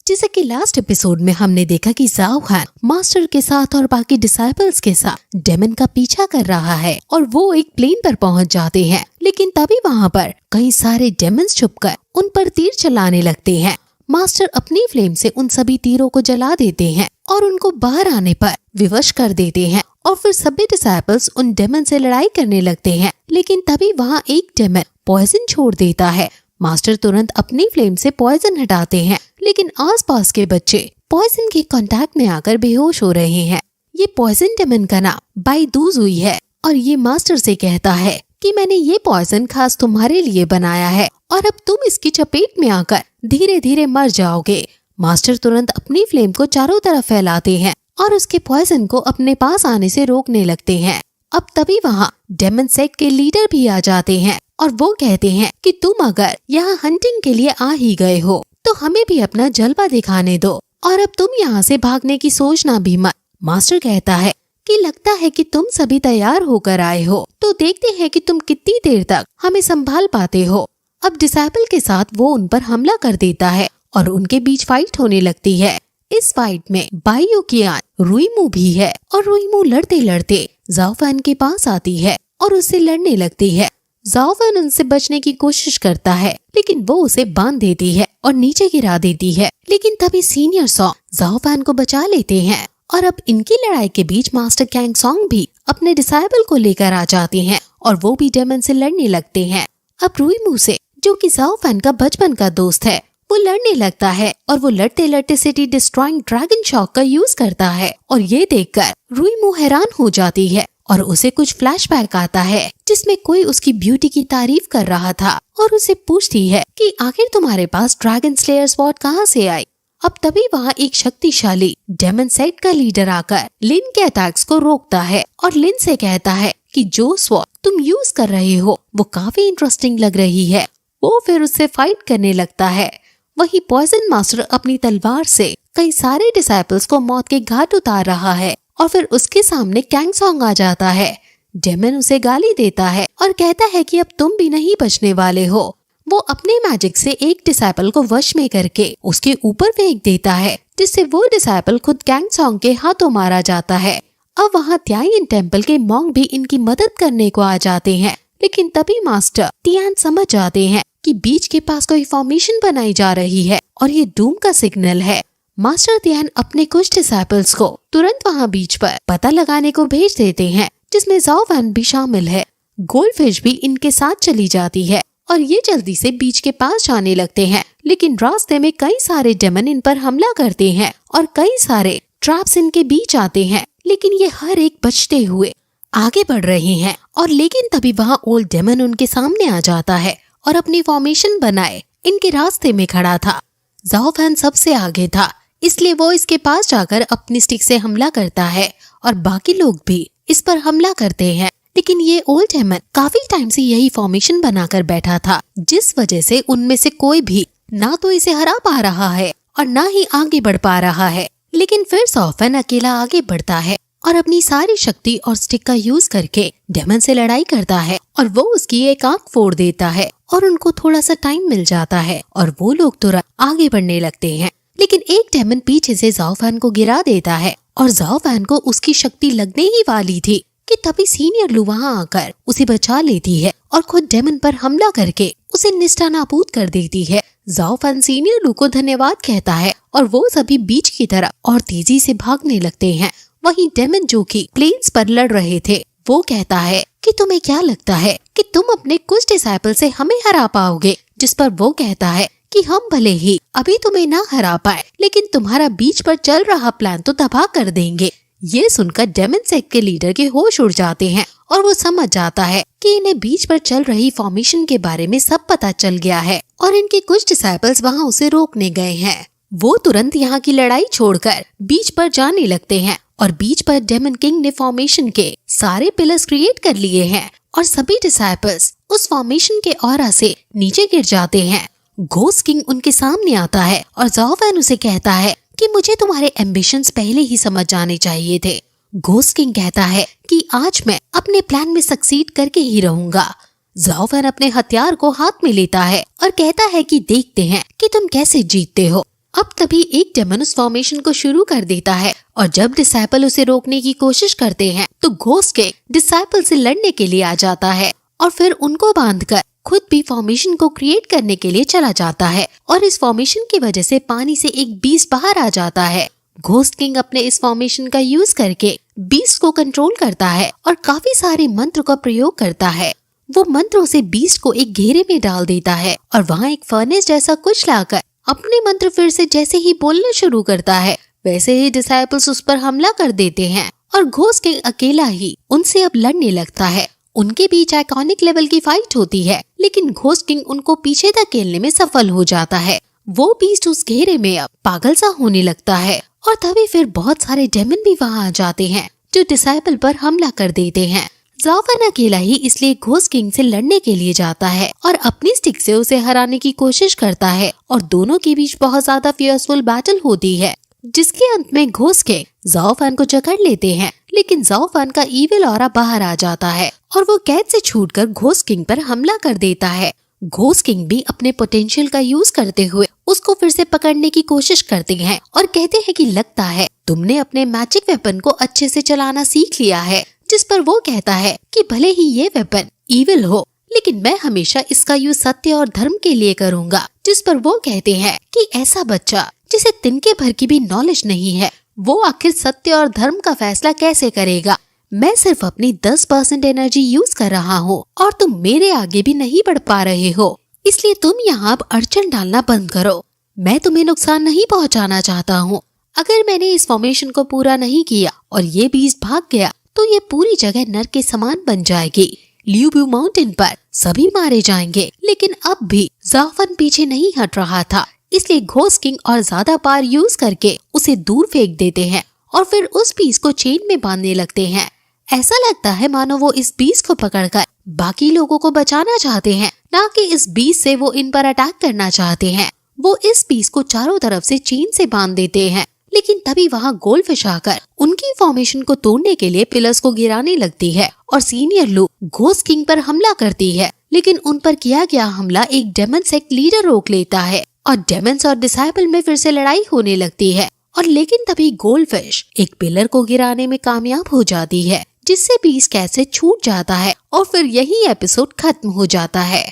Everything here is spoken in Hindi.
जैसे कि लास्ट एपिसोड में हमने देखा कि ज़ाओ हान मास्टर के साथ और बाकी डिसाइपल्स के साथ डेमन का पीछा कर रहा है और वो एक प्लेन पर पहुंच जाते हैं। लेकिन तभी वहां पर कई सारे डेमन्स छुपकर उन पर तीर चलाने लगते हैं। मास्टर अपनी फ्लेम से उन सभी तीरों को जला देते हैं और उनको बाहर आने पर विवश कर देते हैं और फिर सभी डिसाइपल्स उन डेमन से लड़ाई करने लगते हैं। लेकिन तभी वहाँ एक डेमन पॉइजन छोड़ देता है। मास्टर तुरंत अपनी फ्लेम से पॉइजन हटाते हैं, लेकिन आसपास के बच्चे पॉइजन के कांटेक्ट में आकर बेहोश हो रहे हैं। ये पॉइजन डेमन का नाम बाइदुजुई है और ये मास्टर से कहता है कि मैंने ये पॉइजन खास तुम्हारे लिए बनाया है और अब तुम इसकी चपेट में आकर धीरे धीरे मर जाओगे। मास्टर तुरंत अपनी फ्लेम को चारों तरफ फैलाते हैं और उसके पॉइजन को अपने पास आने से रोकने लगते हैं। अब तभी वहाँ डेमन सेक्ट के लीडर भी आ जाते हैं और वो कहते हैं कि तुम अगर यहाँ हंटिंग के लिए आ ही गए हो तो हमें भी अपना जलवा दिखाने दो और अब तुम यहाँ से भागने की सोचना भी मत। मास्टर कहता है कि लगता है कि तुम सभी तैयार होकर आए हो, तो देखते हैं कि तुम कितनी देर तक हमें संभाल पाते हो। अब डिसाइपल के साथ वो उन पर हमला कर देता है और उनके बीच फाइट होने लगती है। इस फाइट में बाइयो की आन रुईमू भी है और रुईमू लड़ते लड़ते ज़ाओ फैन के पास आती है और उससे लड़ने लगती है। ज़ाओ फैन उनसे बचने की कोशिश करता है, लेकिन वो उसे बांध देती है और नीचे गिरा देती है। लेकिन तभी सीनियर सॉन्ग ज़ाओ फैन को बचा लेते हैं और अब इनकी लड़ाई के बीच मास्टर कैंग सॉन्ग भी अपने डिसाइबल को लेकर आ जाते हैं और वो भी डेमन से लड़ने लगते हैं। अब रुईमू से, जो कि ज़ाओ फैन का बचपन का दोस्त है, वो लड़ने लगता है और वो लड़ते लड़ते सिटी डिस्ट्रॉइंग ड्रैगन शॉक का यूज करता है और ये देखकर रुईमू हैरान हो जाती है और उसे कुछ फ्लैशबैक आता है जिसमें कोई उसकी ब्यूटी की तारीफ कर रहा था और उसे पूछती है कि आखिर तुम्हारे पास ड्रैगन स्लेयर स्वॉर्ड कहाँ से आई। अब तभी वहाँ एक शक्तिशाली डेमन सेक्ट का लीडर आकर लिन के अटैक्स को रोकता है और लिन से कहता है कि जो स्वॉर्ड तुम यूज कर रहे हो वो काफी इंटरेस्टिंग लग रही है। वो फिर उससे फाइट करने लगता है। वही पॉइजन मास्टर अपनी तलवार से कई सारे डिसाइपल्स को मौत के घाट उतार रहा है और फिर उसके सामने कैंग सॉन्ग आ जाता है। डेमन उसे गाली देता है और कहता है कि अब तुम भी नहीं बचने वाले हो। वो अपने मैजिक से एक डिसाइपल को वश में करके उसके ऊपर फेंक देता है, जिससे वो डिसाइपल खुद कैंग सॉन्ग के हाथों मारा जाता है। अब वहाँ त्यायन टेम्पल के मॉन्क भी इनकी मदद करने को आ जाते हैं, लेकिन तभी मास्टर तियान समझ जाते हैं कि बीच के पास कोई फॉर्मेशन बनाई जा रही है और ये डूम का सिग्नल है। मास्टर तियान अपने कुछ डिसाइपल्स को तुरंत वहाँ बीच पर पता लगाने को भेज देते हैं, जिसमें ज़ाओ फैन भी शामिल है। गोल्डफिश भी इनके साथ चली जाती है और ये जल्दी से बीच के पास जाने लगते हैं, लेकिन रास्ते में कई सारे डेमन इन पर हमला करते हैं और कई सारे ट्रैप्स इनके बीच आते हैं, लेकिन ये हर एक बचते हुए आगे बढ़ रहे हैं। और लेकिन तभी वहाँ ओल्ड डेमन उनके सामने आ जाता है और अपनी फॉर्मेशन बनाए इनके रास्ते में खड़ा था। ज़ाओ फैन सबसे आगे था, इसलिए वो इसके पास जाकर अपनी स्टिक से हमला करता है और बाकी लोग भी इस पर हमला करते हैं। लेकिन ये ओल्ड डेमन काफी टाइम से यही फॉर्मेशन बनाकर बैठा था, जिस वजह से उनमें से कोई भी ना तो इसे हरा पा रहा है और ना ही आगे बढ़ पा रहा है। लेकिन फिर ज़ाओ फैन अकेला आगे बढ़ता है और अपनी सारी शक्ति और स्टिक का यूज करके डेमन से लड़ाई करता है और वो उसकी एक आंख फोड़ देता है और उनको थोड़ा सा टाइम मिल जाता है और वो लोग तुरंत आगे बढ़ने लगते हैं। लेकिन एक डेमन पीछे से ज़ाओ फैन को गिरा देता है और ज़ाओ फैन को उसकी शक्ति लगने ही वाली थी कि तभी सीनियर लू वहाँ आकर उसे बचा लेती है और खुद डेमन पर हमला करके उसे निस्तानाबूद कर देती है। ज़ाओ फैन सीनियर लू को धन्यवाद कहता है और वो सभी बीच की तरफ और तेजी से भागने लगते हैं। वहीं डेमन, जो कि प्लेन्स पर लड़ रहे थे, वो कहता है कि तुम्हें क्या लगता है कि तुम अपने कुछ डिसाइपल से हमें हरा पाओगे, जिस पर वो कहता है कि हम भले ही अभी तुम्हें ना हरा पाए, लेकिन तुम्हारा बीच पर चल रहा प्लान तो तबाह कर देंगे। ये सुनकर डेमन सेक्ट के लीडर के होश उड़ जाते हैं और वो समझ जाता है कि इन्हें बीच पर चल रही फॉर्मेशन के बारे में सब पता चल गया है और इनके कुछ डिसाइपल्स वहाँ उसे रोकने गए हैं। वो तुरंत यहाँ की लड़ाई छोड़कर बीच पर जाने लगते हैं और बीच पर डेमन किंग ने फॉर्मेशन के सारे पिलर्स क्रिएट कर लिए हैं और सभी डिसाइपल्स उस फॉर्मेशन के ऑरा से नीचे गिर जाते हैं। घोस्ट किंग उनके सामने आता है और ज़ाओ फैन उसे कहता है कि मुझे तुम्हारे एम्बिशंस पहले ही समझ जाने चाहिए थे। घोस्ट किंग कहता है कि आज मैं अपने प्लान में सक्सीड करके ही रहूंगा। ज़ाओ फैन अपने हथियार को हाथ में लेता है और कहता है कि देखते हैं कि तुम कैसे जीतते हो। अब तभी एक डेमन उस फॉर्मेशन को शुरू कर देता है और जब डिसाइपल उसे रोकने की कोशिश करते हैं तो घोस्ट किंग डिसाइपल से लड़ने के लिए आ जाता है और फिर उनको बांधकर खुद भी फॉर्मेशन को क्रिएट करने के लिए चला जाता है और इस फॉर्मेशन की वजह से पानी से एक बीस्ट बाहर आ जाता है। घोस्ट किंग अपने इस फॉर्मेशन का यूज करके बीस्ट को कंट्रोल करता है और काफी सारे मंत्र का प्रयोग करता है। वो मंत्रों से बीस्ट को एक घेरे में डाल देता है और वहाँ एक फर्नेस जैसा कुछ लाकर अपने मंत्र फिर से जैसे ही बोलना शुरू करता है वैसे ही डिसाइपल्स उस पर हमला कर देते हैं और घोस्ट किंग अकेला ही उनसे अब लड़ने लगता है। उनके बीच आइकॉनिक लेवल की फाइट होती है लेकिन घोस्ट किंग उनको पीछे धकेलने में सफल हो जाता है। वो बीस्ट उस घेरे में अब पागल सा होने लगता है और तभी फिर बहुत सारे डेमन भी वहाँ आ जाते हैं जो डिसाइपल पर हमला कर देते हैं। ज़ाओफन अकेला ही इसलिए घोस्ट किंग से लड़ने के लिए जाता है और अपनी स्टिक से उसे हराने की कोशिश करता है और दोनों के बीच बहुत ज्यादा फियर्सफुल बैटल होती है जिसके अंत में घोस्ट किंग ज़ाओफन को जकड़ लेते हैं लेकिन ज़ाओफन का ईविल ऑरा बाहर आ जाता है और वो कैद से छूटकर घोस्ट किंग पर हमला कर देता है। घोस्ट किंग भी अपने पोटेंशियल का यूज करते हुए उसको फिर से पकड़ने की कोशिश करते हैं और कहते हैं कि लगता है तुमने अपने मैजिक वेपन को अच्छे से चलाना सीख लिया है, जिस पर वो कहता है कि भले ही ये वेपन ईविल हो लेकिन मैं हमेशा इसका यूज सत्य और धर्म के लिए करूँगा। जिस पर वो कहते हैं कि ऐसा बच्चा जिसे तिनके भर की भी नॉलेज नहीं है वो आखिर सत्य और धर्म का फैसला कैसे करेगा। मैं सिर्फ अपनी 10% एनर्जी यूज कर रहा हूँ और तुम मेरे आगे भी नहीं बढ़ पा रहे हो, इसलिए तुम यहाँ अब अड़चन डालना बंद करो। मैं तुम्हें नुकसान नहीं पहुँचाना चाहता हूँ। अगर मैंने इस फॉर्मेशन को पूरा नहीं किया और ये बीस्ट भाग गया तो ये पूरी जगह नर्क के समान बन जाएगी। लियू ब्यू माउंटेन पर सभी मारे जाएंगे लेकिन अब भी ज़ाओफन पीछे नहीं हट रहा था, इसलिए घोस्ट किंग और ज्यादा पावर यूज करके उसे दूर फेंक देते हैं और फिर उस बीस्ट को चेन में बांधने लगते हैं। ऐसा लगता है मानो वो इस बीस्ट को पकड़कर बाकी लोगों को बचाना चाहते हैं, ना कि इस बीस्ट से वो इन पर अटैक करना चाहते हैं। वो इस बीस्ट को चारों तरफ से चेन से बांध देते हैं लेकिन तभी वहाँ गोल्डफिश आकर उनकी फॉर्मेशन को तोड़ने के लिए पिलर्स को गिराने लगती है और सीनियर लू घोस्ट किंग पर हमला करती है लेकिन उन पर किया गया हमला एक डेमन सेक्ट लीडर रोक लेता है और डेमन्स और डिसाइपल में फिर से लड़ाई होने लगती है और लेकिन तभी गोल्डफिश एक पिलर को गिराने में कामयाब हो जाती है जिससे बीस्ट कैसे छूट जाता है और फिर यही एपिसोड खत्म हो जाता है।